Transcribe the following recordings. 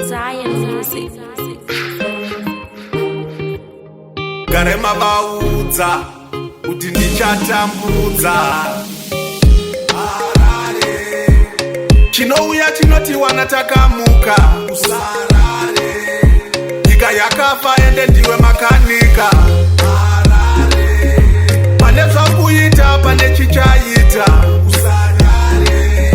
Zion Music. Garema baudza kuti ndichatambudza Harare chinouya chinoti wana takamuka usarare nyika yakafa ende ndiwe makanika Harare pane zvakuita pane chichaita usarare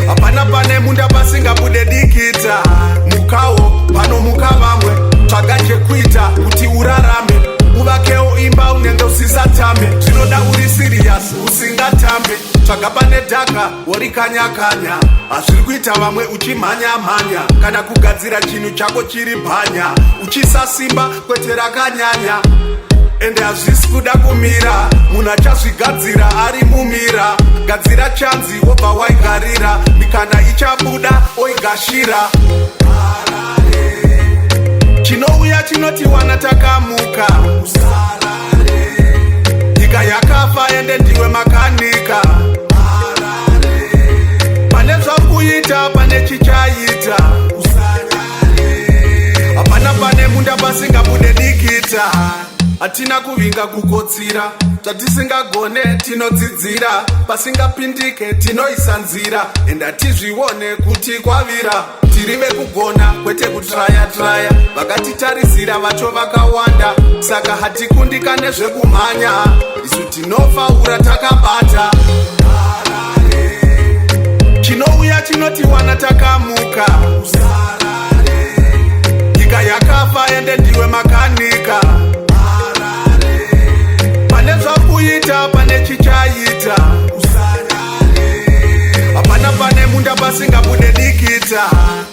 hapana pane munda pasingabude dikita mukawo panomuka vamwe tsvaga chekuita kuti urarame uvakewo imba unenge usisatame zvinoda uri sirias usingatambe tsvaga pane dhaka worikanyakanya hazviri kuita vamwe uchimhanya-mhanya kana kugadzira chinhu chako chiri bhanya uchisa simba kwete rakanyanya ende hazvisi kuda kumira munhu achazvigadzira ari mumira gadzira chanzi wobva waigarira mikana ichabuda oigashira chinouya chinoti wana takamuka usarare nyika yakafa ende ndiwe makanika Harare pane zvakuita pane chichaita usarare hapana pane munda pasingabude dikita hatina kuvinga kukotsira zvatisingagone tinodzidzira pasingapindike tinoisa nzira ende hatizvione kuti kwavira tiri vekugona kwete kutraya-traya vakatitarisira vacho vakawanda saka hatikundi nezvekumhanya isu tinofaura takabata Harare chinouya chinoti wana takamuka usarare nyika yakafa ende ndiwe makanika Harare pane zvakuita pane chichaita usarare hapana pane munda pasingabude dikita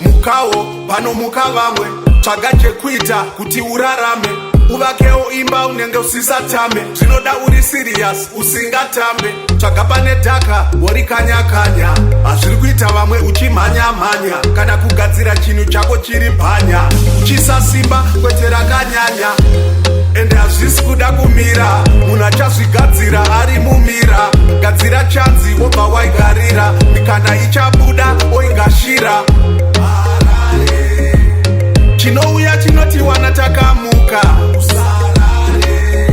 mukawo panomuka vamwe tsvaga chekuita kuti urarame uvakewo imba unenge usisatame zvinoda uri sirias usingatambe tsvaga pane dhaka worikanyakanya hazviri kuita vamwe uchimhanya-mhanya kana kugadzira chinhu chako chiri bhanya uchisa simba kwete rakanyanya ende hazvisi kuda kumira munhu achazvigadzira ari mumira gadzira chanzi wobva waigarira mikana ichabuda oigashira Harare chinouya chinoti wana takamuka usarare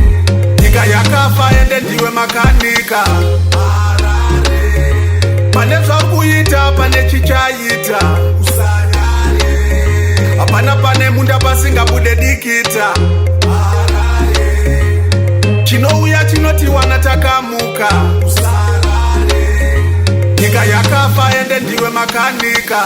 nyika yakafa ende ndiwe makanika Harare pane zvakuita pane chichaita usarare hapana pane munda pasingabude dikita Harare chinouya chinoti wana takamuka usarare nyika yakafa ende ndiwe makanika